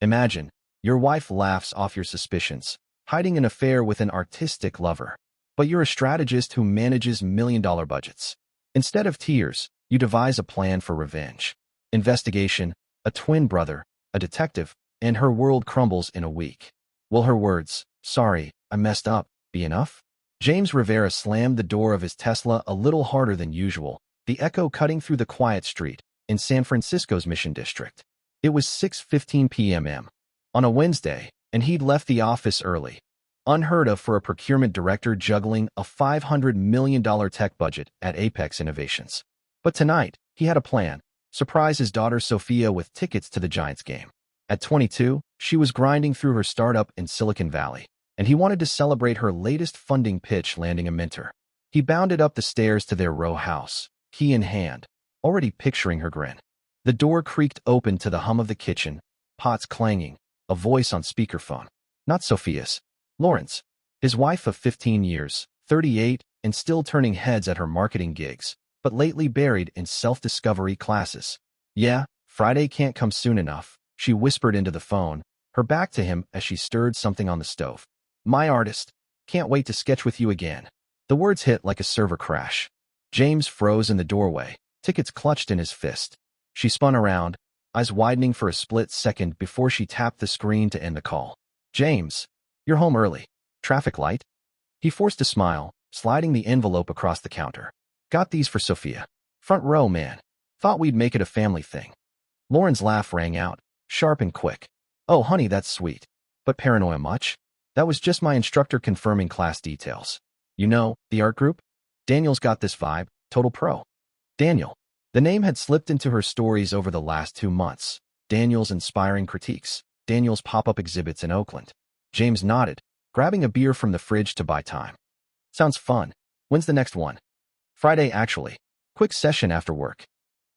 Imagine, your wife laughs off your suspicions, hiding an affair with an artistic lover. But you're a strategist who manages million-dollar budgets. Instead of tears, you devise a plan for revenge. Investigation, a twin brother, a detective, and her world crumbles in a week. Will her words, "Sorry, I messed up," be enough? James Rivera slammed the door of his Tesla a little harder than usual, the echo cutting through the quiet street in San Francisco's Mission District. It was 6:15 p.m. on a Wednesday, and he'd left the office early. Unheard of for a procurement director juggling a $500 million tech budget at Apex Innovations. But tonight, he had a plan: surprise his daughter Sophia with tickets to the Giants game. At 22, she was grinding through her startup in Silicon Valley, and he wanted to celebrate her latest funding pitch landing a mentor. He bounded up the stairs to their row house, key in hand, already picturing her grin. The door creaked open to the hum of the kitchen, pots clanging, a voice on speakerphone. Not Sophia's. Lauren's. His wife of 15 years, 38, and still turning heads at her marketing gigs, but lately buried in self-discovery classes. "Yeah, Friday can't come soon enough," she whispered into the phone, her back to him as she stirred something on the stove. "My artist. Can't wait to sketch with you again." The words hit like a server crash. James froze in the doorway, tickets clutched in his fist. She spun around, eyes widening for a split second before she tapped the screen to end the call. "James, you're home early. Traffic light?" He forced a smile, sliding the envelope across the counter. "Got these for Sophia. Front row, man. Thought we'd make it a family thing." Lauren's laugh rang out, sharp and quick. "Oh, honey, that's sweet. But paranoia much? That was just my instructor confirming class details. You know, the art group? Daniel's got this vibe, total pro." Daniel. The name had slipped into her stories over the last 2 months. Daniel's inspiring critiques. Daniel's pop-up exhibits in Oakland. James nodded, grabbing a beer from the fridge to buy time. "Sounds fun. When's the next one?" "Friday, actually. Quick session after work."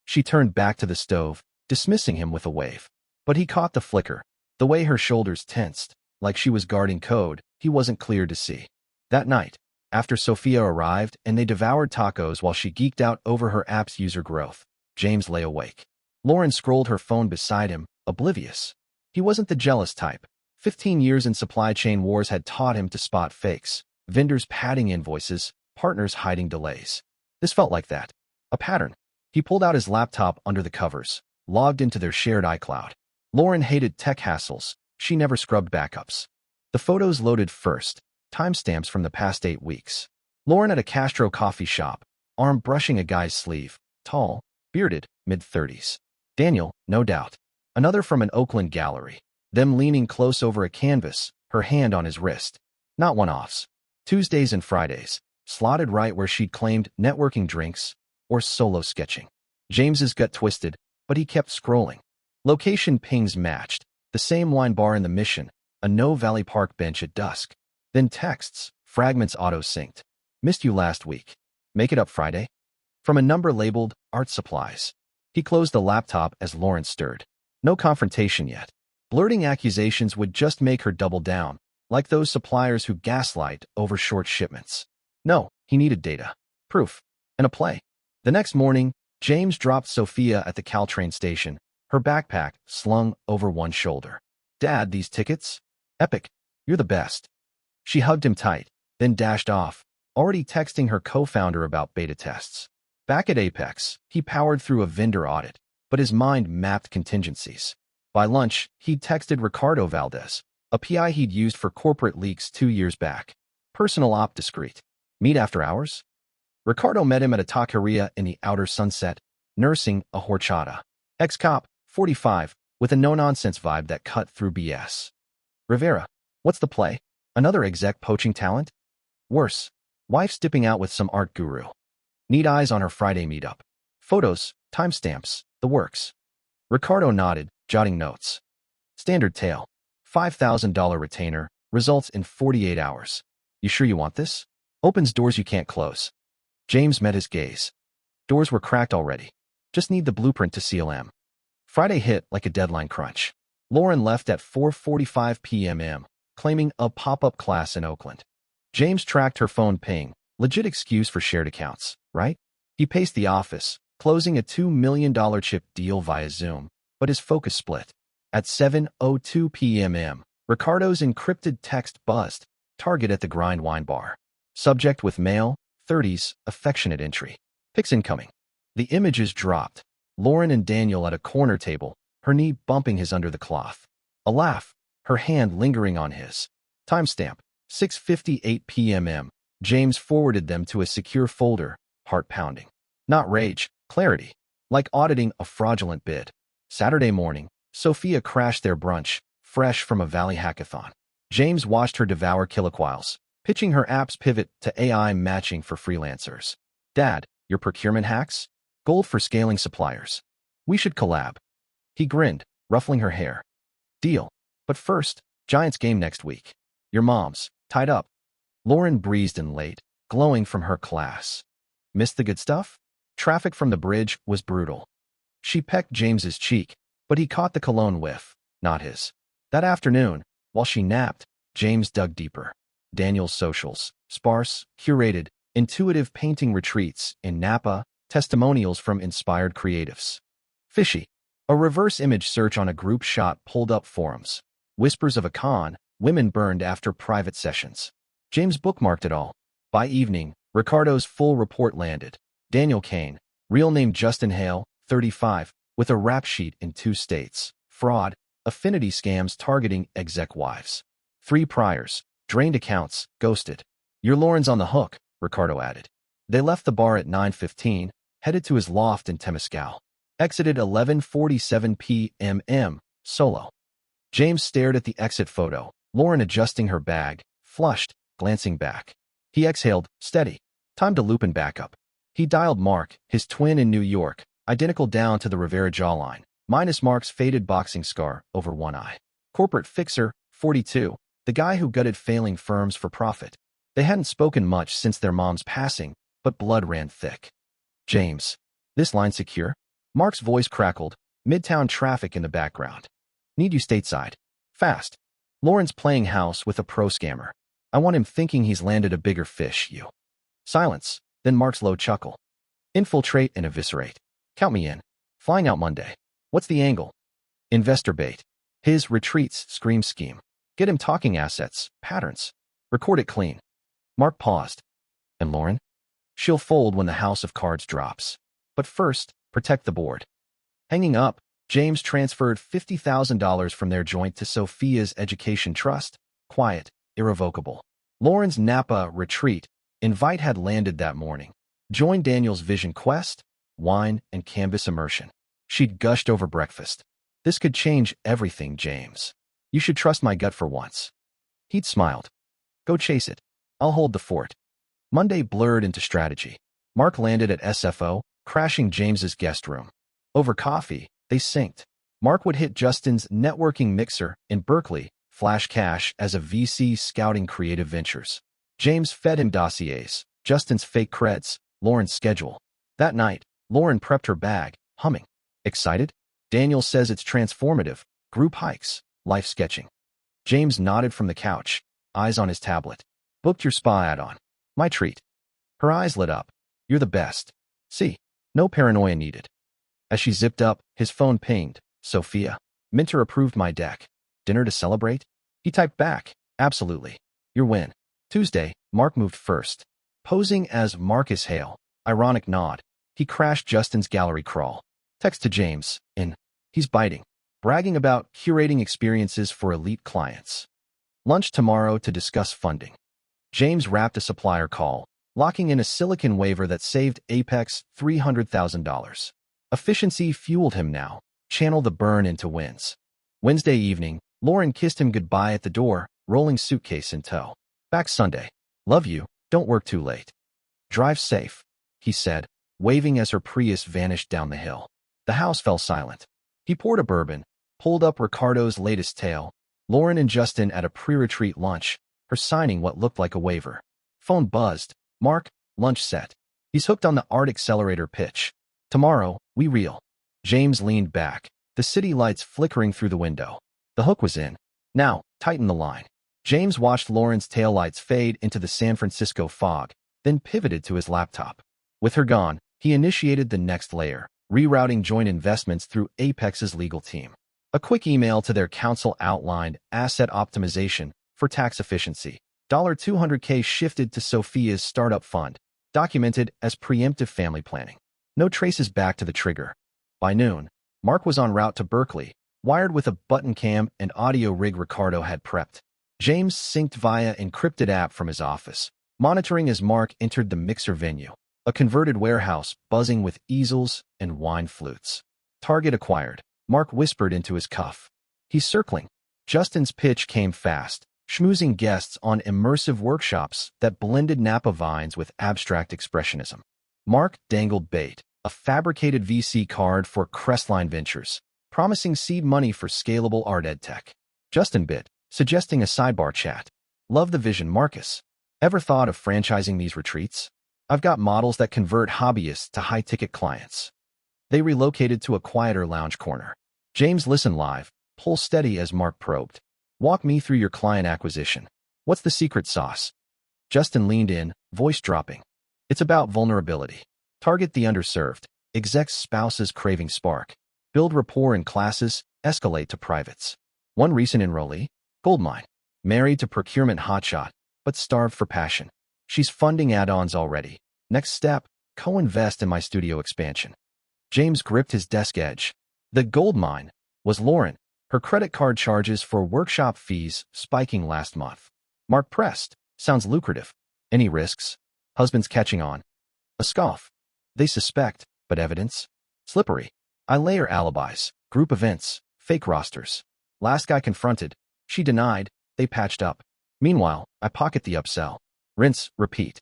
She turned back to the stove, dismissing him with a wave. But he caught the flicker, the way her shoulders tensed, like she was guarding code he wasn't cleared to see. That night, after Sophia arrived and they devoured tacos while she geeked out over her app's user growth, James lay awake. Lauren scrolled her phone beside him, oblivious. He wasn't the jealous type. 15 years in supply chain wars had taught him to spot fakes, vendors padding invoices, partners hiding delays. This felt like that. A pattern. He pulled out his laptop under the covers, logged into their shared iCloud. Lauren hated tech hassles. She never scrubbed backups. The photos loaded first, timestamps from the past 8 weeks. Lauren at a Castro coffee shop, arm brushing a guy's sleeve, tall, bearded, mid-30s. Daniel, no doubt. Another from an Oakland gallery. Them leaning close over a canvas, her hand on his wrist. Not one-offs. Tuesdays and Fridays, slotted right where she'd claimed networking drinks or solo sketching. James's gut twisted, but he kept scrolling. Location pings matched. The same wine bar in the Mission, a No Valley Park bench at dusk. Then texts, fragments auto-synced. "Missed you last week. Make it up Friday?" From a number labeled Art Supplies. He closed the laptop as Lauren stirred. No confrontation yet. Blurting accusations would just make her double down, like those suppliers who gaslight over short shipments. No, he needed data, proof, and a play. The next morning, James dropped Sophia at the Caltrain station, her backpack slung over one shoulder. "Dad, these tickets? Epic. You're the best." She hugged him tight, then dashed off, already texting her co-founder about beta tests. Back at Apex, he powered through a vendor audit, but his mind mapped contingencies. By lunch, he'd texted Ricardo Valdez, a PI he'd used for corporate leaks 2 years back. Personal op discreet. Meet after hours? Ricardo met him at a taqueria in the outer Sunset, nursing a horchata. Ex-cop, 45, with a no-nonsense vibe that cut through BS. "Rivera, what's the play? Another exec poaching talent?" "Worse. Wife's dipping out with some art guru. Need eyes on her Friday meetup. Photos, timestamps, the works." Ricardo nodded, jotting notes. Standard tale. $5,000 retainer, results in 48 hours. "You sure you want this? Opens doors you can't close." James met his gaze. Doors were cracked already. Just need the blueprint to seal them. Friday hit like a deadline crunch. Lauren left at 4:45 p.m., claiming a pop-up class in Oakland. James tracked her phone ping, legit excuse for shared accounts, right? He paced the office, closing a $2 million chip deal via Zoom, but his focus split. At 7:02 p.m., Ricardo's encrypted text buzzed. Target at the Grind Wine Bar. Subject with male, 30s, affectionate entry. Pics incoming. The images dropped. Lauren and Daniel at a corner table, her knee bumping his under the cloth. A laugh, her hand lingering on his. Timestamp, 6:58 p.m. James forwarded them to a secure folder, heart pounding. Not rage, clarity. Like auditing a fraudulent bid. Saturday morning, Sophia crashed their brunch, fresh from a Valley hackathon. James watched her devour kiloquails, pitching her app's pivot to AI matching for freelancers. Dad, your procurement hacks? Gold for scaling suppliers. We should collab. He grinned, ruffling her hair. Deal. But first, Giants game next week. Your mom's, tied up. Lauren breezed in late, glowing from her class. Missed the good stuff? Traffic from the bridge was brutal. She pecked James's cheek, but he caught the cologne whiff, not his. That afternoon, while she napped, James dug deeper. Daniel's socials, sparse, curated, intuitive painting retreats in Napa, testimonials from inspired creatives. Fishy. A reverse image search on a group shot pulled up forums. Whispers of a con, women burned after private sessions. James bookmarked it all. By evening, Ricardo's full report landed. Daniel Kane, real name Justin Hale, 35, with a rap sheet in 2 states. Fraud, affinity scams targeting exec wives. 3 priors, drained accounts, ghosted. Your Lauren's on the hook, Ricardo added. They left the bar at 9:15, headed to his loft in Temescal. Exited 11:47 p.m. solo. James stared at the exit photo, Lauren adjusting her bag, flushed, glancing back. He exhaled, steady. Time to loop and back up. He dialed Mark, his twin in New York, identical down to the Rivera jawline, minus Mark's faded boxing scar over one eye. Corporate fixer, 42, the guy who gutted failing firms for profit. They hadn't spoken much since their mom's passing, but blood ran thick. James. This line secure? Mark's voice crackled, midtown traffic in the background. Need you stateside. Fast. Lauren's playing house with a pro scammer. I want him thinking he's landed a bigger fish, you. Silence, then Mark's low chuckle. Infiltrate and eviscerate. Count me in. Flying out Monday. What's the angle? Investor bait. His retreats scream scheme. Get him talking assets, patterns. Record it clean. Mark paused. And Lauren? She'll fold when the house of cards drops. But first, protect the board. Hanging up, James transferred $50,000 from their joint to Sophia's education trust. Quiet, irrevocable. Lauren's Napa retreat invite had landed that morning. Join Daniel's vision quest, wine, and canvas immersion. She'd gushed over breakfast. This could change everything, James. You should trust my gut for once. He'd smiled. Go chase it. I'll hold the fort. Monday blurred into strategy. Mark landed at SFO, crashing James's guest room. Over coffee, they synced. Mark would hit Justin's networking mixer in Berkeley, flash cash as a VC scouting creative ventures. James fed him dossiers, Justin's fake creds, Lauren's schedule. That night, Lauren prepped her bag, humming. Excited? Daniel says it's transformative. Group hikes, life sketching. James nodded from the couch, eyes on his tablet. Booked your spa add-on. My treat. Her eyes lit up. You're the best. See, no paranoia needed. As she zipped up, his phone pinged. Sophia. Minter approved my deck. Dinner to celebrate? He typed back. Absolutely. Your win. Tuesday, Mark moved first. Posing as Marcus Hale. Ironic nod. He crashed Justin's gallery crawl. Text to James. He's biting. Bragging about curating experiences for elite clients. Lunch tomorrow to discuss funding. James wrapped a supplier call, locking in a silicon waiver that saved Apex $300,000. Efficiency fueled him now. Channel the burn into wins. Wednesday evening, Lauren kissed him goodbye at the door, rolling suitcase in tow. Back Sunday. Love you, don't work too late. Drive safe, he said, waving as her Prius vanished down the hill. The house fell silent. He poured a bourbon, pulled up Ricardo's latest tale. Lauren and Justin at a pre-retreat lunch, her signing what looked like a waiver. Phone buzzed. Mark, lunch set. He's hooked on the art accelerator pitch. Tomorrow, we reel. James leaned back, the city lights flickering through the window. The hook was in. Now, tighten the line. James watched Lauren's taillights fade into the San Francisco fog, then pivoted to his laptop. With her gone, he initiated the next layer, rerouting joint investments through Apex's legal team. A quick email to their counsel outlined asset optimization for tax efficiency. $200K shifted to Sophia's startup fund, documented as preemptive family planning. No traces back to the trigger. By noon, Mark was en route to Berkeley, wired with a button cam and audio rig Ricardo had prepped. James synced via encrypted app from his office, monitoring as Mark entered the mixer venue, a converted warehouse buzzing with easels and wine flutes. Target acquired, Mark whispered into his cuff. He's circling. Justin's pitch came fast, schmoozing guests on immersive workshops that blended Napa vines with abstract expressionism. Mark dangled bait, a fabricated VC card for Crestline Ventures, promising seed money for scalable art edtech. Justin bit, suggesting a sidebar chat. Love the vision, Marcus. Ever thought of franchising these retreats? I've got models that convert hobbyists to high-ticket clients. They relocated to a quieter lounge corner. James listened live, pulse steady as Mark probed. Walk me through your client acquisition. What's the secret sauce? Justin leaned in, voice dropping. It's about vulnerability. Target the underserved, execs' spouses craving spark. Build rapport in classes, escalate to privates. One recent enrollee, Goldmine, married to procurement hotshot, but starved for passion. She's funding add-ons already. Next step, co-invest in my studio expansion. James gripped his desk edge. The Goldmine was Lauren, her credit card charges for workshop fees spiking last month. Mark pressed. Sounds lucrative. Any risks? Husband's catching on. A scoff. They suspect, but evidence? Slippery. I layer alibis, group events, fake rosters. Last guy confronted. She denied. They patched up. Meanwhile, I pocket the upsell. Rinse, repeat.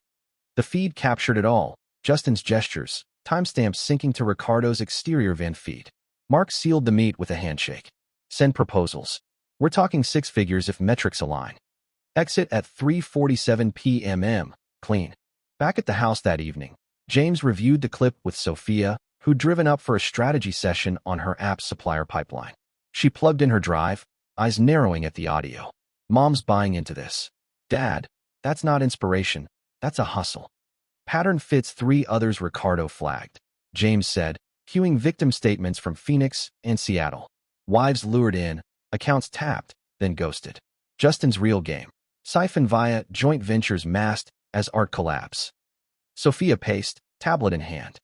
The feed captured it all. Justin's gestures, timestamps syncing to Ricardo's exterior van feed. Mark sealed the meet with a handshake. Send proposals. We're talking six figures if metrics align. Exit at 3:47 p.m. Clean. Back at the house that evening, James reviewed the clip with Sophia, who'd driven up for a strategy session on her app's supplier pipeline. She plugged in her drive, eyes narrowing at the audio. Mom's buying into this. Dad, that's not inspiration, that's a hustle. Pattern fits three others Ricardo flagged, James said, cueing victim statements from Phoenix and Seattle. Wives lured in, accounts tapped, then ghosted. Justin's real game. Siphon via joint ventures masked as art collapse. Sophia paced, tablet in hand.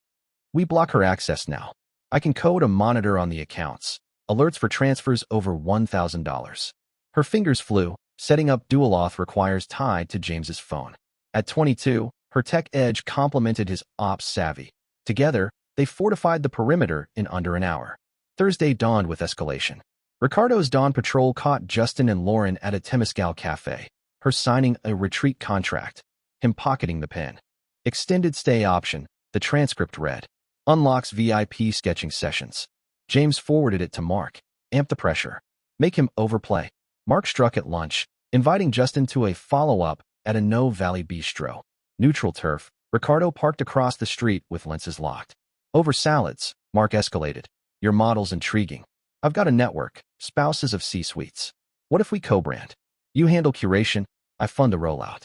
We block her access now. I can code a monitor on the accounts. Alerts for transfers over $1,000. Her fingers flew. Setting up dual auth requires tied to James's phone. At 22, her tech edge complemented his ops savvy. Together, they fortified the perimeter in under an hour. Thursday dawned with escalation. Ricardo's Dawn Patrol caught Justin and Lauren at a Temescal cafe, her signing a retreat contract, him pocketing the pen. Extended stay option, the transcript read. Unlocks VIP sketching sessions. James forwarded it to Mark. Amp the pressure. Make him overplay. Mark struck at lunch, inviting Justin to a follow-up at a No Valley bistro. Neutral turf, Ricardo parked across the street with lenses locked. Over salads, Mark escalated. Your model's intriguing. I've got a network, spouses of C-suites. What if we co-brand? You handle curation, I fund the rollout.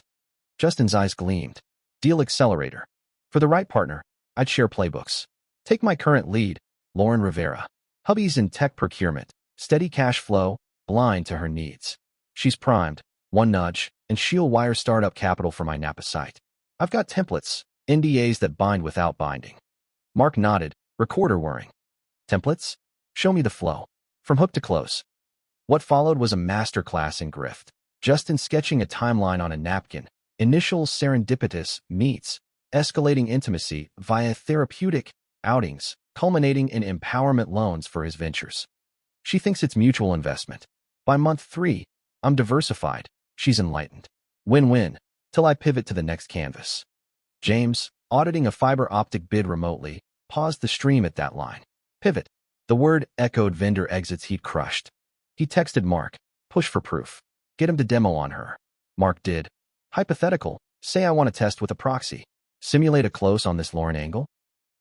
Justin's eyes gleamed. Deal accelerator. For the right partner, I'd share playbooks. Take my current lead, Lauren Rivera. Hubby's in tech procurement, steady cash flow, blind to her needs. She's primed, one nudge, and she'll wire startup capital for my Napa site. I've got templates, NDAs that bind without binding. Mark nodded, recorder whirring. Templates? Show me the flow. From hook to close. What followed was a masterclass in grift. Justin sketching a timeline on a napkin, initial serendipitous meets, escalating intimacy via therapeutic outings, culminating in empowerment loans for his ventures. She thinks it's mutual investment. By month 3, I'm diversified. She's enlightened. Win-win, till I pivot to the next canvas. James, auditing a fiber optic bid remotely, paused the stream at that line. Pivot. The word echoed vendor exits he'd crushed. He texted Mark. Push for proof. Get him to demo on her. Mark did. Hypothetical. Say I want to test with a proxy. Simulate a close on this Lauren angle?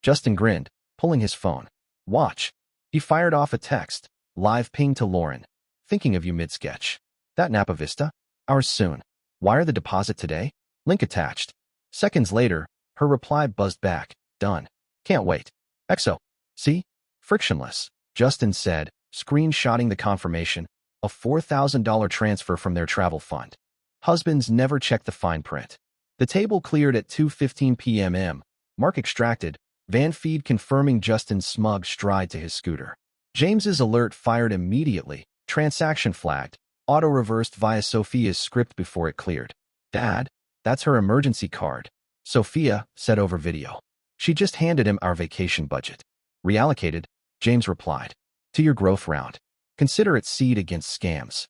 Justin grinned, pulling his phone. Watch. He fired off a text. Live ping to Lauren. Thinking of you mid-sketch. That Napa Vista? Ours soon. Wire the deposit today? Link attached. Seconds later, her reply buzzed back. Done. Can't wait. XO. See? Frictionless. Justin said, screenshotting the confirmation, a $4,000 transfer from their travel fund. Husbands never check the fine print. The table cleared at 2:15 p.m. Mark extracted, van feed confirming Justin's smug stride to his scooter. James's alert fired immediately, transaction flagged, auto-reversed via Sophia's script before it cleared. Dad, that's her emergency card, Sophia said over video. She just handed him our vacation budget. Reallocated, James replied. To your growth round. Consider it seed against scams.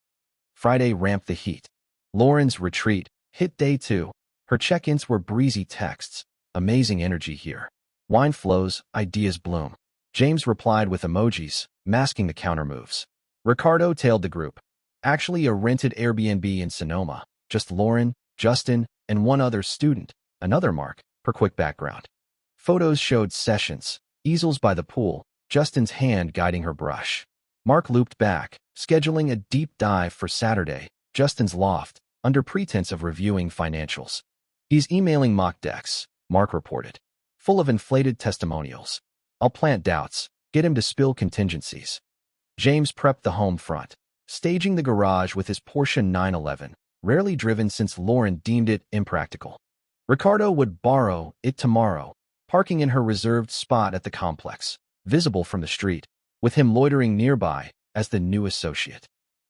Friday ramped the heat. Lauren's retreat hit day 2. Her check-ins were breezy texts. Amazing energy here. Wine flows, ideas bloom. James replied with emojis, masking the counter-moves. Ricardo tailed the group. Actually a rented Airbnb in Sonoma. Just Lauren, Justin, and one other student, another Mark, per quick background. Photos showed sessions, easels by the pool, Justin's hand guiding her brush. Mark looped back, scheduling a deep dive for Saturday, Justin's loft, under pretense of reviewing financials. He's emailing mock decks, Mark reported, full of inflated testimonials. I'll plant doubts, get him to spill contingencies. James prepped the home front, staging the garage with his Porsche 911, rarely driven since Lauren deemed it impractical. Ricardo would borrow it tomorrow, parking in her reserved spot at the complex, visible from the street, with him loitering nearby as the new associate.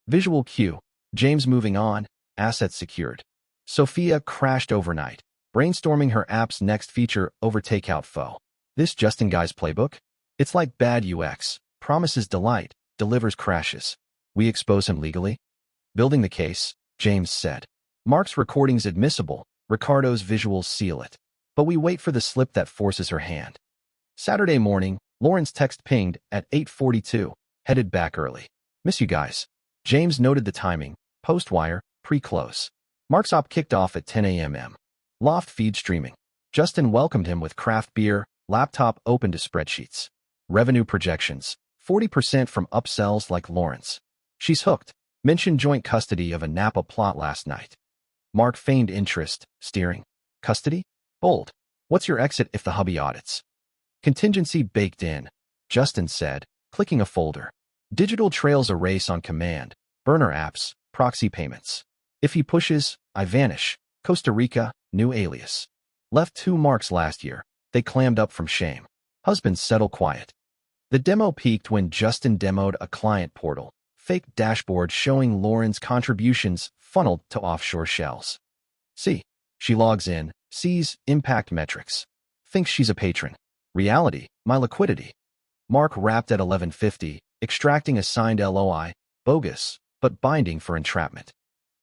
Visual cue, James moving on, assets secured. Sophia crashed overnight, brainstorming her app's next feature over takeout foe. This Justin guy's playbook? It's like bad UX, promises delight, delivers crashes. We expose him legally? Building the case, James said. Mark's recording's admissible, Ricardo's visuals seal it. But we wait for the slip that forces her hand. Saturday morning, Lauren's text pinged at 8:42, headed back early. Miss you guys. James noted the timing, post-wire, pre-close. Mark's op kicked off at 10 a.m. Loft feed streaming. Justin welcomed him with craft beer, laptop open to spreadsheets. Revenue projections, 40% from upsells like Lauren's. She's hooked. Mentioned joint custody of a Napa plot last night. Mark feigned interest, steering. Custody? Bold. What's your exit if the hubby audits? Contingency baked in, Justin said, clicking a folder. Digital trails erase on command, burner apps, proxy payments. If he pushes, I vanish. Costa Rica, new alias. Left 2 marks last year. They clammed up from shame. Husbands settle quiet. The demo peaked when Justin demoed a client portal, fake dashboard showing Lauren's contributions funneled to offshore shells. See, she logs in, sees impact metrics, thinks she's a patron. Reality, my liquidity. Mark rapped at 11:50, extracting a signed LOI, bogus, but binding for entrapment.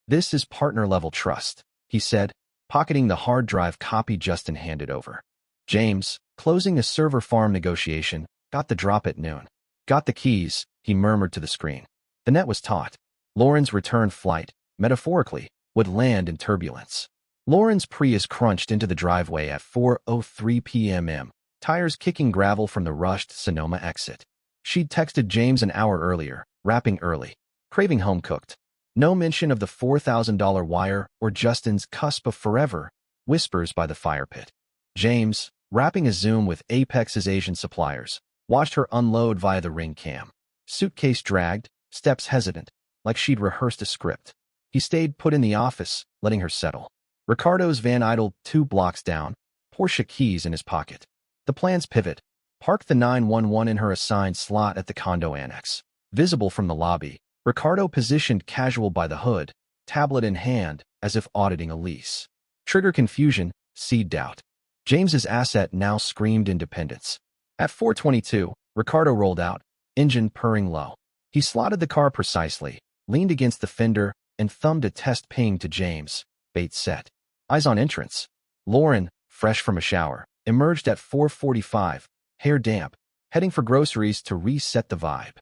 This is partner-level trust, he said, pocketing the hard drive copy Justin handed over. James, closing the server farm negotiation, got the drop at noon. Got the keys, he murmured to the screen. The net was taut. Lauren's return flight, metaphorically, would land in turbulence. Lauren's Prius crunched into the driveway at 4:03 p.m. Tires kicking gravel from the rushed Sonoma exit. She'd texted James an hour earlier, wrapping early, craving home-cooked. No mention of the $4,000 wire or Justin's cusp of forever, whispers by the fire pit. James, wrapping a Zoom with Apex's Asian suppliers, watched her unload via the ring cam. Suitcase dragged, steps hesitant, like she'd rehearsed a script. He stayed put in the office, letting her settle. Ricardo's van idled 2 blocks down, Porsche keys in his pocket. The plans pivot. Park the 911 in her assigned slot at the condo annex. Visible from the lobby, Ricardo positioned casual by the hood, tablet in hand, as if auditing a lease. Trigger confusion, seed doubt. James's asset now screamed independence. At 4:22, Ricardo rolled out, engine purring low. He slotted the car precisely, leaned against the fender, and thumbed a test ping to James. Bait set. Eyes on entrance. Lauren, fresh from a shower, emerged at 4:45, hair damp, heading for groceries to reset the vibe.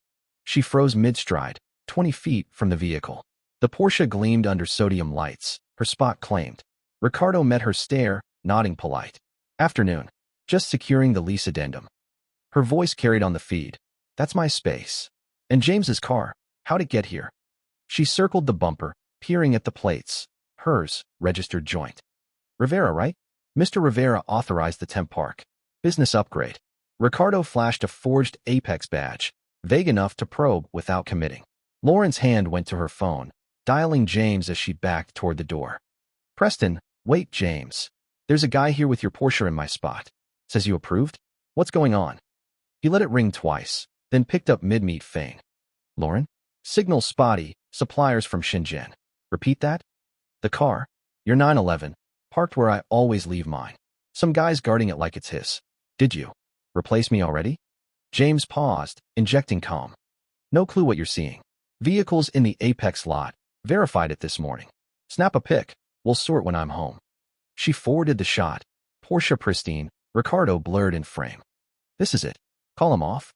She froze mid-stride, 20 feet from the vehicle. The Porsche gleamed under sodium lights, her spot claimed. Ricardo met her stare, nodding polite. Afternoon. Just securing the lease addendum. Her voice carried on the feed. That's my space. And James's car. How'd it get here? She circled the bumper, peering at the plates. Hers, registered joint. Rivera, right? Mr. Rivera authorized the temp park. Business upgrade. Ricardo flashed a forged Apex badge, vague enough to probe without committing. Lauren's hand went to her phone, dialing James as she backed toward the door. Preston, wait, James. There's a guy here with your Porsche in my spot. Says you approved? What's going on? He let it ring twice, then picked up mid-meat Fang. Lauren? Signal spotty, suppliers from Shenzhen. Repeat that? The car? Your 911, parked where I always leave mine. Some guy's guarding it like it's his. Did you replace me already? James paused, injecting calm. No clue what you're seeing. Vehicles in the Apex lot. Verified it this morning. Snap a pic. We'll sort when I'm home. She forwarded the shot. Porsche pristine, Ricardo blurred in frame. This is it. Call him off?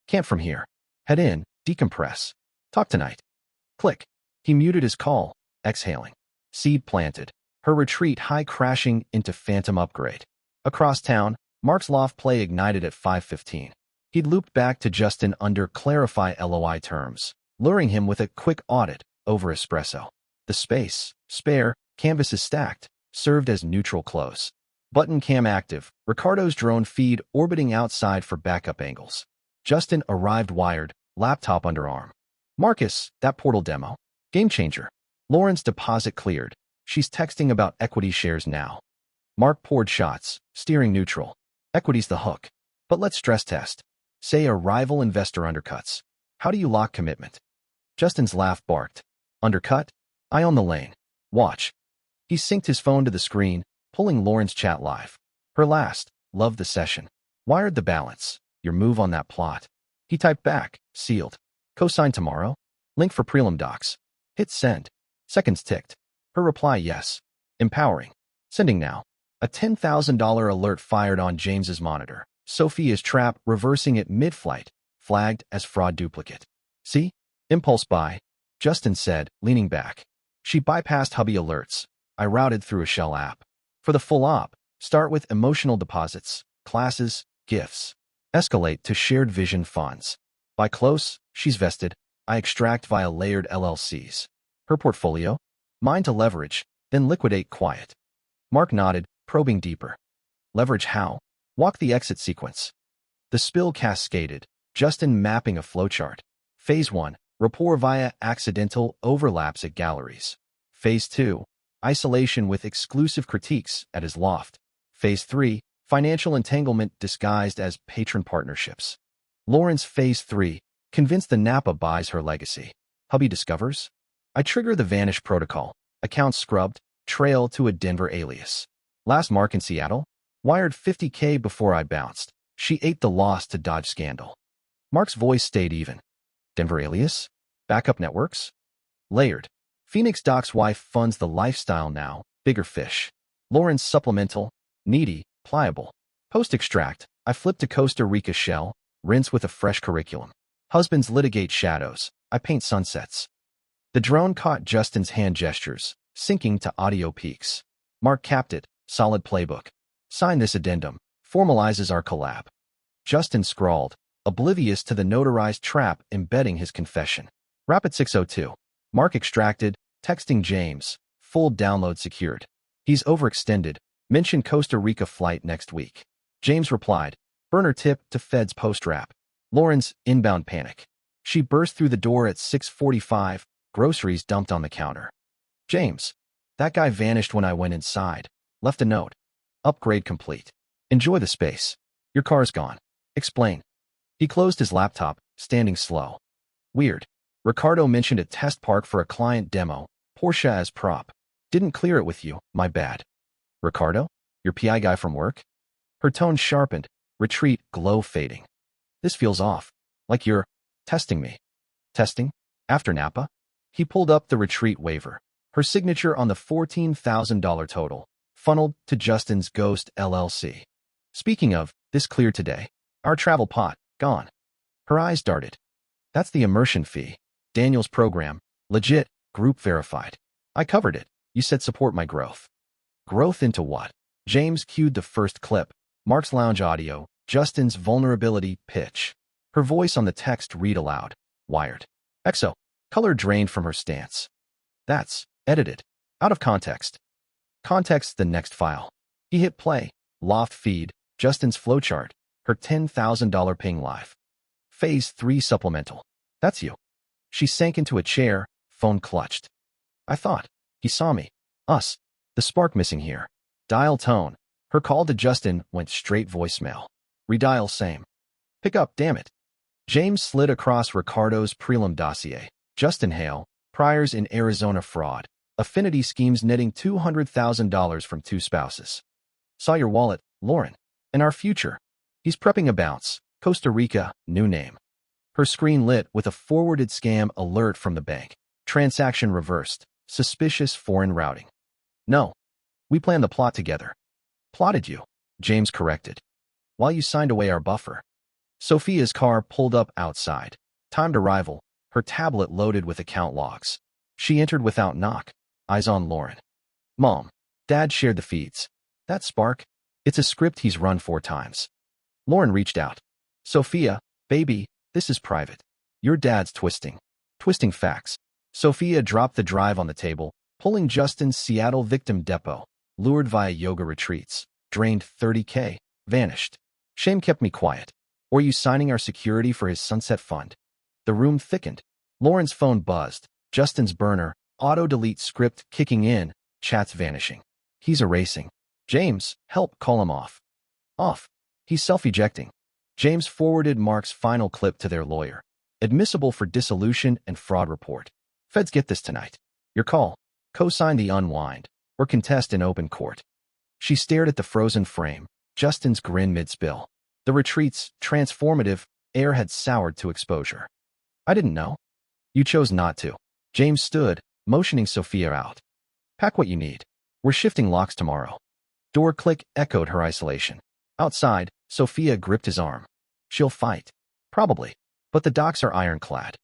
Can't from here. Head in, decompress. Talk tonight. Click. He muted his call, exhaling. Seed planted. Her retreat high crashing into phantom upgrade. Across town, Mark's loft play ignited at 5:15. He'd looped back to Justin under clarify LOI terms, luring him with a quick audit over espresso. The space, spare, canvases stacked, served as neutral close. Button cam active, Ricardo's drone feed orbiting outside for backup angles. Justin arrived wired, laptop underarm. Marcus, that portal demo. Game changer. Lauren's deposit cleared. She's texting about equity shares now. Mark poured shots, steering neutral. Equity's the hook. But let's stress test. Say a rival investor undercuts. How do you lock commitment? Justin's laugh barked. Undercut? Eye on the lane. Watch. He synced his phone to the screen, pulling Lauren's chat live. Her last, loved the session. Wired the balance. Your move on that plot. He typed back, sealed. Cosign tomorrow? Link for prelim docs. Hit send. Seconds ticked. Her reply, yes. Empowering. Sending now. A $10,000 alert fired on James's monitor. Sophia's trap reversing it mid-flight, flagged as fraud duplicate. See? Impulse buy, Justin said, leaning back. She bypassed hubby alerts. I routed through a shell app. For the full op, start with emotional deposits, classes, gifts. Escalate to shared vision funds. By close, she's vested. I extract via layered LLCs. Her portfolio? Mine to leverage, then liquidate quiet. Mark nodded, probing deeper. Leverage how? Walk the exit sequence. The spill cascaded, Justin mapping a flowchart. Phase 1, rapport via accidental overlaps at galleries. Phase 2, isolation with exclusive critiques at his loft. Phase 3, financial entanglement disguised as patron partnerships. Lauren's Phase 3, convinced the Napa buys her legacy. Hubby discovers? I trigger the vanish protocol. Accounts scrubbed, trail to a Denver alias. Last mark in Seattle? Wired $50K before I bounced. She ate the loss to dodge scandal. Mark's voice stayed even. Denver alias? Backup networks? Layered. Phoenix Doc's wife funds the lifestyle now. Bigger fish. Lauren's supplemental. Needy. Pliable. Post-extract. I flip to Costa Rica shell. Rinse with a fresh curriculum. Husbands litigate shadows. I paint sunsets. The drone caught Justin's hand gestures, syncing to audio peaks. Mark capped it. Solid playbook. Sign this addendum. Formalizes our collab. Justin scrawled, oblivious to the notarized trap embedding his confession. Rapid 602. Mark extracted, texting James. Full download secured. He's overextended. Mention Costa Rica flight next week. James replied, burner tip to Fed's post-rap. Lauren's inbound panic. She burst through the door at 6:45, groceries dumped on the counter. James. That guy vanished when I went inside. Left a note. Upgrade complete. Enjoy the space. Your car's gone. Explain. He closed his laptop, standing slow. Weird. Ricardo mentioned a test park for a client demo. Porsche as prop. Didn't clear it with you, my bad. Ricardo? Your PI guy from work? Her tone sharpened. Retreat, glow fading. This feels off. Like you're testing me. Testing? After Napa? He pulled up the retreat waiver. Her signature on the $14,000 total, funneled to Justin's Ghost LLC. Speaking of, this cleared today. Our travel pot, gone. Her eyes darted. That's the immersion fee. Daniel's program, legit, group verified. I covered it. You said support my growth. Growth into what? James cued the first clip. Mark's lounge audio, Justin's vulnerability pitch. Her voice on the text read aloud. Wired. EXO. Color drained from her stance. That's edited. Out of context. Context the next file. He hit play. Loft feed. Justin's flowchart. Her $10,000 ping live. Phase 3 supplemental. That's you. She sank into a chair, phone clutched. I thought. He saw me. Us. The spark missing here. Dial tone. Her call to Justin went straight voicemail. Redial same. Pick up, damn it. James slid across Ricardo's prelim dossier. Justin Hale, priors in Arizona fraud. Affinity schemes netting $200,000 from 2 spouses. Saw your wallet, Lauren. And our future. He's prepping a bounce. Costa Rica, new name. Her screen lit with a forwarded scam alert from the bank. Transaction reversed. Suspicious foreign routing. No. We planned the plot together. Plotted you, James corrected. While you signed away our buffer. Sophia's car pulled up outside. Timed arrival, her tablet loaded with account logs. She entered without knock. Eyes on Lauren. Mom. Dad shared the feeds. That spark? It's a script he's run 4 times. Lauren reached out. Sophia, baby, this is private. Your dad's twisting. Twisting facts. Sophia dropped the drive on the table, pulling Justin's Seattle victim depot. Lured via yoga retreats. Drained $30K. Vanished. Shame kept me quiet. Or you signing our security for his sunset fund? The room thickened. Lauren's phone buzzed. Justin's burner. Auto-delete script kicking in. Chats vanishing. He's erasing. James, help, call him off. Off. He's self-ejecting. James forwarded Mark's final clip to their lawyer. Admissible for dissolution and fraud report. Feds get this tonight. Your call. Co-sign the unwind. Or contest in open court. She stared at the frozen frame. Justin's grin mid-spill. The retreat's transformative air had soured to exposure. I didn't know. You chose not to. James stood, motioning Sophia out. Pack what you need. We're shifting locks tomorrow. Door click echoed her isolation. Outside, Sophia gripped his arm. She'll fight. Probably. But the docks are ironclad.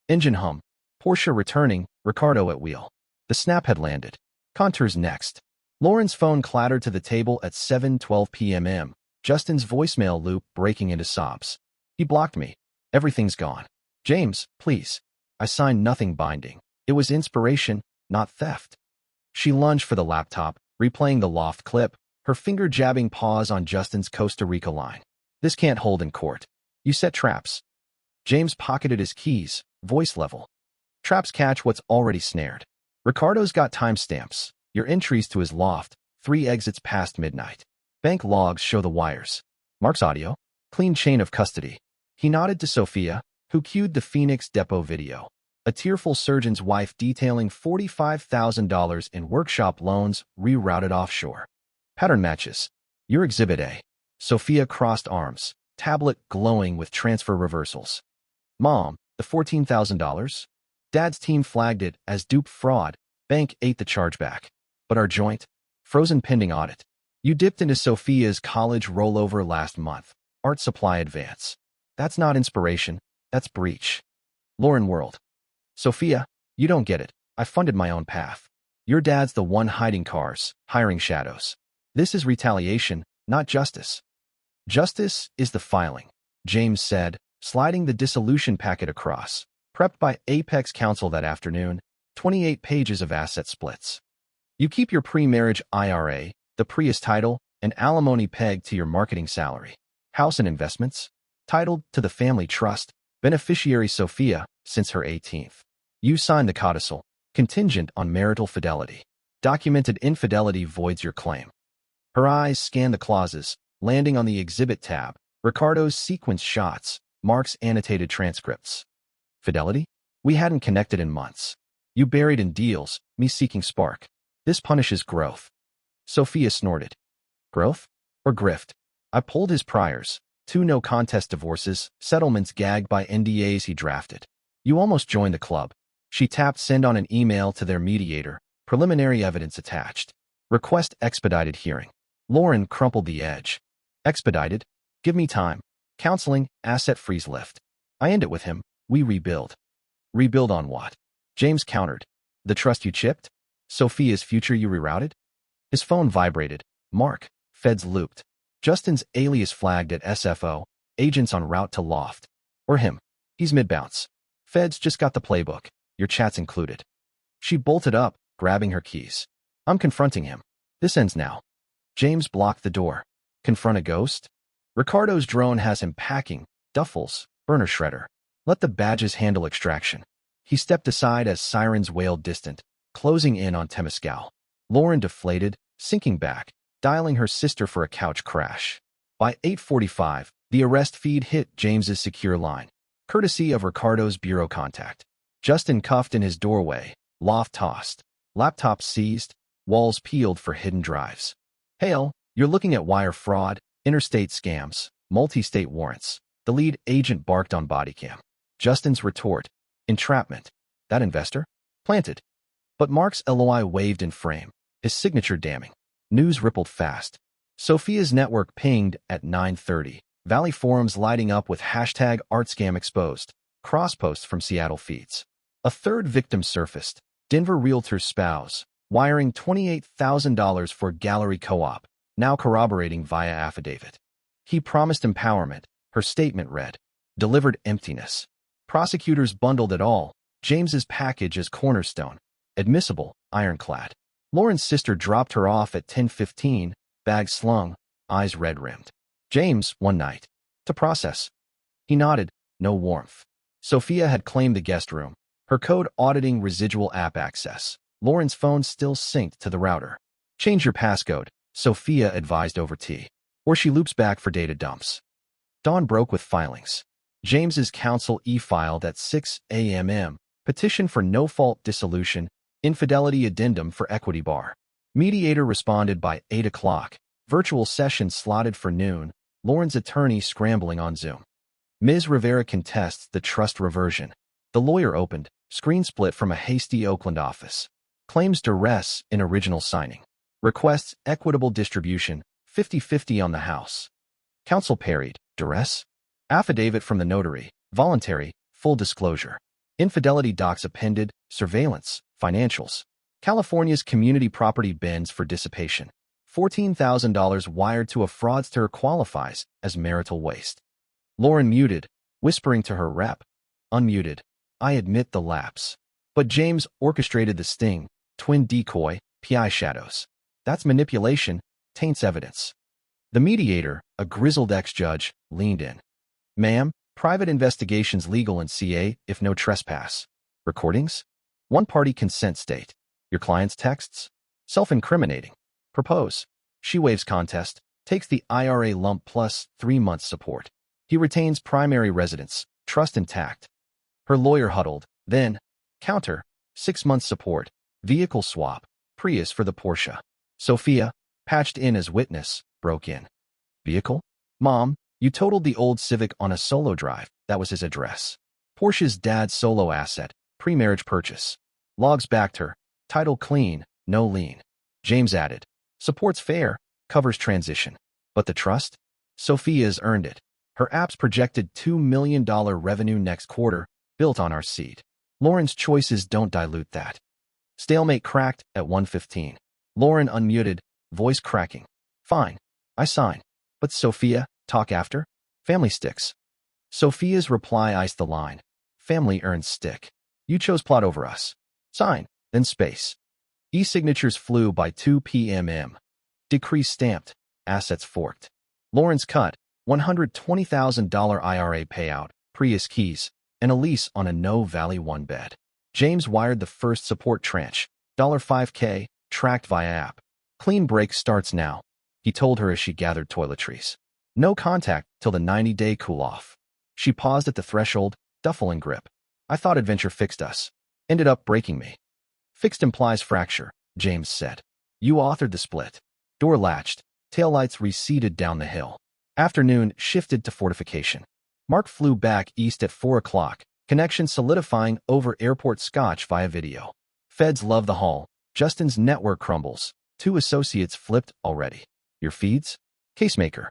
Engine hum. Porsche returning, Ricardo at wheel. The snap had landed. Contours next. Lauren's phone clattered to the table at 7:12 p.m. Justin's voicemail loop breaking into sobs. He blocked me. Everything's gone. James, please. I signed nothing binding. It was inspiration, not theft. She lunged for the laptop, replaying the loft clip, her finger jabbing pause on Justin's Costa Rica line. This can't hold in court. You set traps. James pocketed his keys, voice level. Traps catch what's already snared. Ricardo's got timestamps. Your entries to his loft, 3 exits past midnight. Bank logs show the wires. Mark's audio, clean chain of custody. He nodded to Sophia, who cued the Phoenix Depot video. A tearful surgeon's wife detailing $45,000 in workshop loans rerouted offshore. Pattern matches. Your Exhibit A. Sophia crossed arms, tablet glowing with transfer reversals. Mom, the $14,000? Dad's team flagged it as dupe fraud. Bank ate the chargeback. But our joint? Frozen pending audit. You dipped into Sophia's college rollover last month. Art supply advance. That's not inspiration. That's breach. Lauren whirled. Sophia, you don't get it. I funded my own path. Your dad's the one hiding cars, hiring shadows. This is retaliation, not justice. Justice is the filing, James said, sliding the dissolution packet across. Prepped by Apex Counsel that afternoon, 28 pages of asset splits. You keep your pre-marriage IRA, the Prius title, and alimony pegged to your marketing salary. House and investments, titled to the family trust, beneficiary Sophia, since her 18th. You signed the codicil, contingent on marital fidelity. Documented infidelity voids your claim. Her eyes scanned the clauses, landing on the exhibit tab, Ricardo's sequence shots, Mark's annotated transcripts. Fidelity? We hadn't connected in months. You buried in deals, me seeking spark. This punishes growth. Sophia snorted. Growth? Or grift? I pulled his priors, 2 no-contest divorces, settlements gagged by NDAs he drafted. You almost joined the club. She tapped send on an email to their mediator, preliminary evidence attached. Request expedited hearing. Lauren crumpled the edge. Expedited? Give me time. Counseling, asset freeze lift. I end it with him. We rebuild. Rebuild on what? James countered. The trust you chipped? Sophia's future you rerouted? His phone vibrated. Mark. Feds looped. Justin's alias flagged at SFO. Agents on route to loft. Or him. He's mid-bounce. Feds just got the playbook. Your chats included. She bolted up, grabbing her keys. I'm confronting him. This ends now. James blocked the door. Confront a ghost? Ricardo's drone has him packing duffels, Burner shredder. Let the badges handle extraction. He stepped aside as sirens wailed distant, closing in on Temescal. Lauren deflated, sinking back, dialing her sister for a couch crash. By 8:45, the arrest feed hit James's secure line, courtesy of Ricardo's bureau contact. Justin cuffed in his doorway, loft tossed, laptop seized, walls peeled for hidden drives. Hail, you're looking at wire fraud, interstate scams, multi-state warrants. The lead agent barked on bodycam. Justin's retort, entrapment. That investor? Planted. But Mark's LOI waved in frame, his signature damning. News rippled fast. Sophia's network pinged at 9:30. Valley forums lighting up with hashtag #ArtScam exposed. Crossposts from Seattle feeds. A third victim surfaced. Denver realtor's spouse, wiring $28,000 for gallery co-op, now corroborating via affidavit. He promised empowerment. Her statement read, delivered emptiness. Prosecutors bundled it all. James's package as cornerstone. Admissible, ironclad. Lauren's sister dropped her off at 10:15, bag slung, eyes red-rimmed. James, one night. To process. He nodded, no warmth. Sophia had claimed the guest room, her code auditing residual app access. Lauren's phone still synced to the router. Change your passcode, Sophia advised over tea, or she loops back for data dumps. Dawn broke with filings. James's counsel e-filed at 6 a.m. Petition for no-fault dissolution, infidelity addendum for equity bar. Mediator responded by 8 o'clock. Virtual session slotted for noon. Lauren's attorney scrambling on Zoom. Ms. Rivera contests the trust reversion. The lawyer opened, screen split from a hasty Oakland office. Claims duress in original signing. Requests equitable distribution, 50-50 on the house. Counsel parried, duress? Affidavit from the notary, voluntary, full disclosure. Infidelity docs appended, surveillance, financials. California's community property bends for dissipation. $14,000 wired to a fraudster qualifies as marital waste. Lauren muted, whispering to her rep. Unmuted. I admit the lapse. But James orchestrated the sting, twin decoy, PI shadows. That's manipulation, taints evidence. The mediator, a grizzled ex-judge, leaned in. Ma'am, private investigations legal in CA if no trespass. Recordings? One-party consent state. Your client's texts? Self-incriminating. Propose. She waives contest, takes the IRA lump plus 3 months support. He retains primary residence, trust intact. Her lawyer huddled, then, counter, 6 months support, vehicle swap, Prius for the Porsche. Sophia, patched in as witness, broke in. Vehicle? Mom, you totaled the old Civic on a solo drive, that was his address. Porsche's dad's solo asset, pre-marriage purchase. Logs backed her, title clean, no lien. James added, supports fair, covers transition. But the trust? Sophia's earned it. Her app's projected $2 million revenue next quarter, built on our seed. Lauren's choices don't dilute that. Stalemate cracked at 1:15. Lauren unmuted, voice cracking. Fine. I sign. But Sophia, talk after? Family sticks. Sophia's reply iced the line. Family earns stick. You chose plot over us. Sign, then space. E-signatures flew by 2 p.m. Decree stamped. Assets forked. Lauren's cut, $120,000 IRA payout, Prius keys, and a lease on a No Valley 1 bed. James wired the first support tranche, $5K, tracked via app. Clean break starts now, he told her as she gathered toiletries. No contact till the 90-day cool-off. She paused at the threshold, duffel and grip. I thought adventure fixed us. Ended up breaking me. Fixed implies fracture, James said. You authored the split. Door latched, taillights receded down the hill. Afternoon shifted to fortification. Mark flew back east at 4 o'clock, connection solidifying over airport scotch via video. Feds love the haul. Justin's network crumbles. 2 associates flipped already. Your feeds? Casemaker.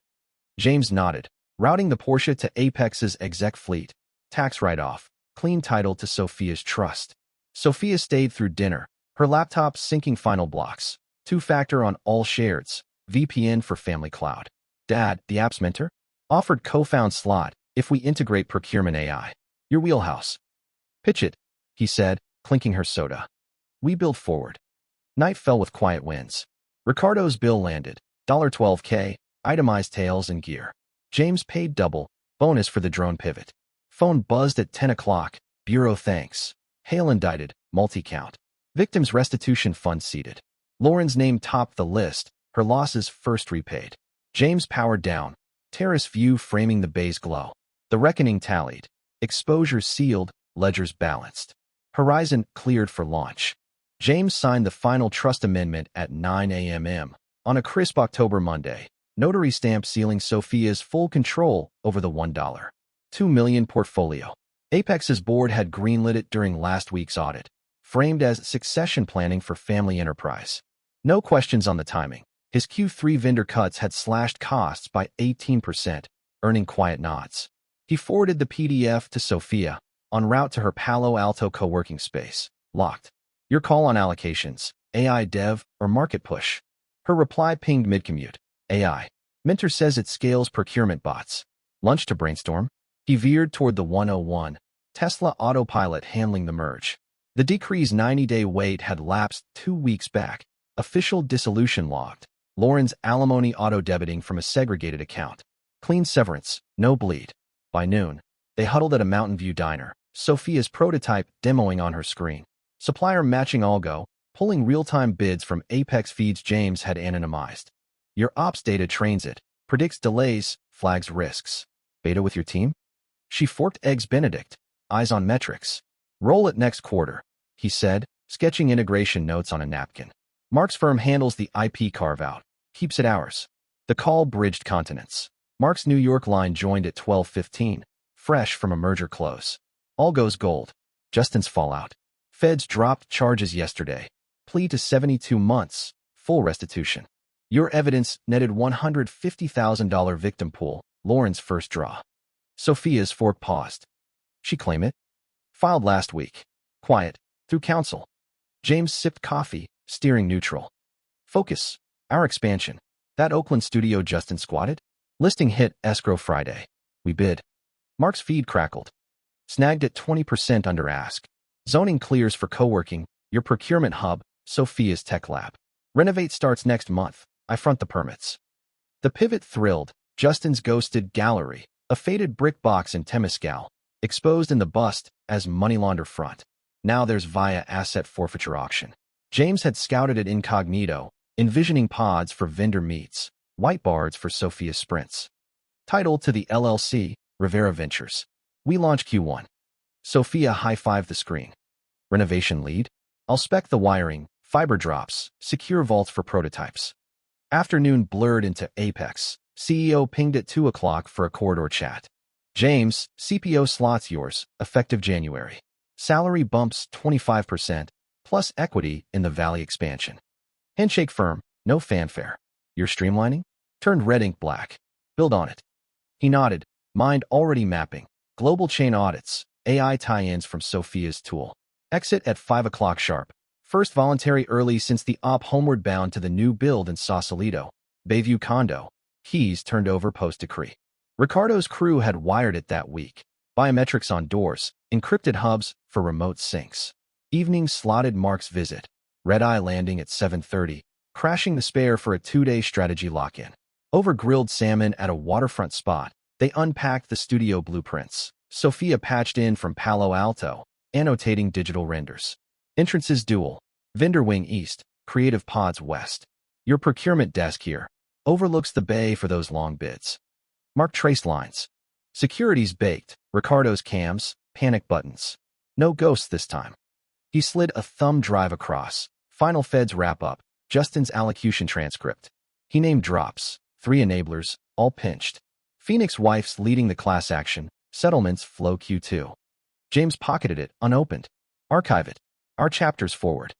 James nodded, routing the Porsche to Apex's exec fleet. Tax write-off. Clean title to Sophia's trust. Sophia stayed through dinner, her laptop syncing final blocks. 2-factor on all shareds. VPN for family cloud. Dad, the app's mentor? Offered co-found slot if we integrate procurement AI. Your wheelhouse. Pitch it, he said, clinking her soda. We build forward. Night fell with quiet winds. Ricardo's bill landed, $12K, itemized tails and gear. James paid double, bonus for the drone pivot. Phone buzzed at 10 o'clock. Bureau thanks. Hale indicted. Multi-count. Victims restitution fund seated. Lauren's name topped the list. Her losses first repaid. James powered down. Terrace view framing the bay's glow. The reckoning tallied. Exposures sealed. Ledgers balanced. Horizon cleared for launch. James signed the final trust amendment at 9 a.m. on a crisp October Monday. Notary stamp sealing Sophia's full control over the $1.2 million portfolio. Apex's board had greenlit it during last week's audit, framed as succession planning for family enterprise. No questions on the timing. His Q3 vendor cuts had slashed costs by 18%, earning quiet nods. He forwarded the PDF to Sophia, en route to her Palo Alto co-working space. Locked. Your call on allocations, AI dev or market push. Her reply pinged mid-commute. AI. Minter says it scales procurement bots. Lunch to brainstorm? He veered toward the 101, Tesla autopilot handling the merge. The decree's 90-day wait had lapsed 2 weeks back. Official dissolution logged. Lauren's alimony auto-debiting from a segregated account. Clean severance, no bleed. By noon, they huddled at a Mountain View diner, Sophia's prototype demoing on her screen. Supplier matching algo, pulling real-time bids from Apex feeds James had anonymized. Your ops data trains it, predicts delays, flags risks. Beta with your team? She forked eggs Benedict, eyes on metrics. Roll it next quarter, he said, sketching integration notes on a napkin. Mark's firm handles the IP carve-out, keeps it ours. The call bridged continents. Mark's New York line joined at 12:15, fresh from a merger close. All goes gold. Justin's fallout. Feds dropped charges yesterday. Plea to 72 months, full restitution. Your evidence netted $150,000 victim pool, Lauren's first draw. Sophia's fork paused. She claim it? Filed last week. Quiet, through counsel. James sipped coffee, steering neutral. Focus, our expansion. That Oakland studio Justin squatted? Listing hit escrow Friday. We bid. Mark's feed crackled. Snagged at 20% under ask. Zoning clears for co-working, your procurement hub, Sophia's tech lab. Renovate starts next month. I front the permits. The pivot thrilled. Justin's ghosted gallery, a faded brick box in Temescal, exposed in the bust as money launder front. Now there's via asset forfeiture auction. James had scouted it incognito, envisioning pods for vendor meets, whiteboards for Sophia sprints. Title to the LLC, Rivera Ventures. We launch Q1. Sophia high-fived the screen. Renovation lead? I'll spec the wiring, fiber drops, secure vaults for prototypes. Afternoon blurred into Apex. CEO pinged at 2 o'clock for a corridor chat. James, CPO slots yours, effective January. Salary bumps 25%, plus equity in the Valley expansion. Handshake firm, no fanfare. You're streamlining? Turned red ink black. Build on it. He nodded, mind already mapping. Global chain audits, AI tie-ins from Sophia's tool. Exit at 5 o'clock sharp. First voluntary early since the op homeward bound to the new build in Sausalito. Bayview condo. Keys turned over post-decree. Ricardo's crew had wired it that week. Biometrics on doors, encrypted hubs for remote syncs. Evening slotted Mark's visit. Red-eye landing at 7:30, crashing the spare for a 2-day strategy lock-in. Over grilled salmon at a waterfront spot, they unpacked the studio blueprints. Sophia patched in from Palo Alto, annotating digital renders. Entrances dual. Vendor wing east, creative pods west. Your procurement desk here overlooks the bay for those long bids. Mark trace lines. Security's baked, Ricardo's cams, panic buttons. No ghosts this time. He slid a thumb drive across. Final feds wrap up. Justin's allocution transcript. He named drops. 3 enablers, all pinched. Phoenix wife's leading the class action. Settlements flow Q2. James pocketed it, unopened. Archive it. Our chapters forward.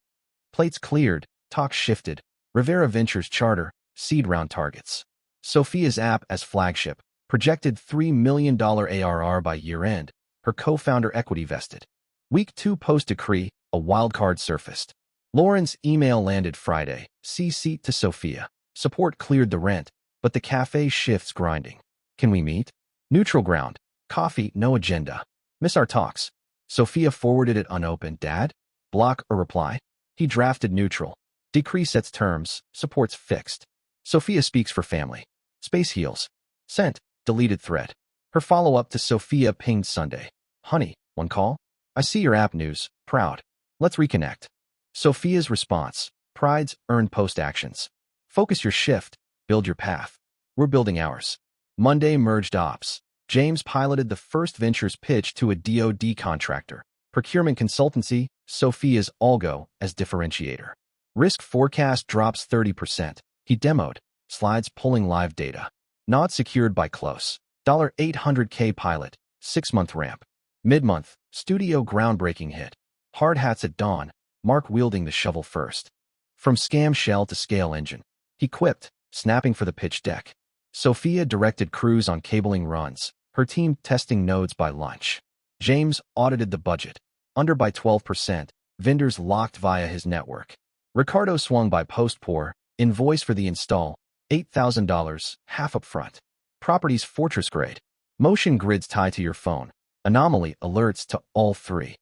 Plates cleared, talk shifted. Rivera Ventures charter, seed round targets. Sophia's app as flagship, projected $3 million ARR by year-end, her co-founder equity vested. Week 2 post-decree, a wildcard surfaced. Lauren's email landed Friday, see seat to Sophia. Support cleared the rent, but the cafe shifts grinding. Can we meet? Neutral ground. Coffee, no agenda. Miss our talks. Sophia forwarded it unopened. Dad? Block or reply? He drafted neutral. Decree sets terms, supports fixed. Sophia speaks for family. Space heals. Sent. Deleted thread. Her follow-up to Sophia pinged Sunday. Honey, one call? I see your app news. Proud. Let's reconnect. Sophia's response. Pride's earned post-actions. Focus your shift. Build your path. We're building ours. Monday merged ops. James piloted the first ventures pitch to a DoD contractor. Procurement consultancy, Sophia's Algo as differentiator. Risk forecast drops 30%. He demoed. Slides pulling live data. Not secured by close. $800K pilot. 6-month ramp. Mid-month, studio groundbreaking hit. Hard hats at dawn. Mark wielding the shovel first. From scam shell to scale engine. He quipped, snapping for the pitch deck. Sophia directed crews on cabling runs. Her team testing nodes by lunch. James audited the budget. Under by 12%. Vendors locked via his network. Ricardo swung by post-pour. Invoice for the install. $8,000, half upfront. Properties fortress grade. Motion grids tie to your phone. Anomaly alerts to all three.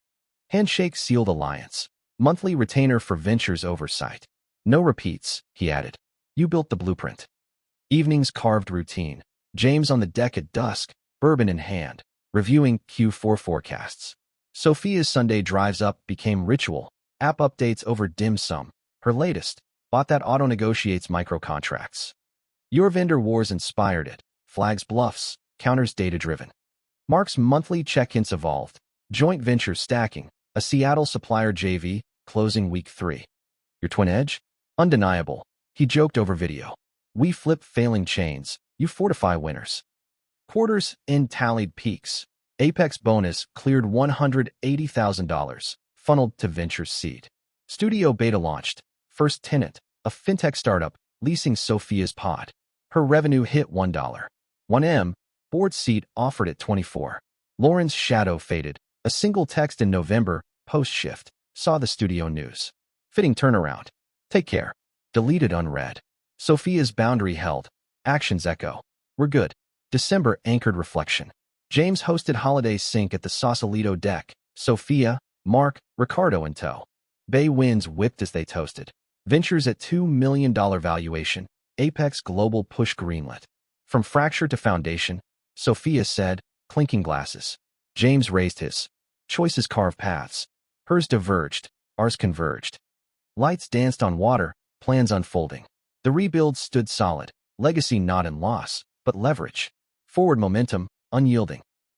Handshake sealed alliance. Monthly retainer for ventures oversight. No repeats, he added. You built the blueprint. Evenings carved routine. James on the deck at dusk, bourbon in hand, reviewing Q4 forecasts. Sophia's Sunday drives up became ritual. App updates over dim sum. Her latest, bot that auto-negotiates micro-contracts. Your vendor wars inspired it. Flags bluffs, counters data-driven. Mark's monthly check-ins evolved. Joint venture stacking. A Seattle supplier JV, closing week 3. Your twin edge? Undeniable. He joked over video. We flip failing chains. You fortify winners. Quarters in tallied peaks. Apex bonus cleared $180,000. Funneled to venture seed. Studio beta launched. First tenant, a fintech startup, leasing Sophia's pod. Her revenue hit $1. 1M, board seat offered at 24. Lauren's shadow faded. A single text in November, post-shift, saw the studio news. Fitting turnaround. Take care. Deleted unread. Sophia's boundary held. Actions echo. We're good. December anchored reflection. James hosted holiday sync at the Sausalito deck. Sophia, Mark, Ricardo in tow. Bay winds whipped as they toasted. Ventures at $2 million valuation. Apex Global push greenlit. From fracture to foundation, Sophia said, clinking glasses. James raised his. Choices carve paths. Hers diverged. Ours converged. Lights danced on water, plans unfolding. The rebuild stood solid. Legacy not in loss, but leverage. Forward momentum, unyielding.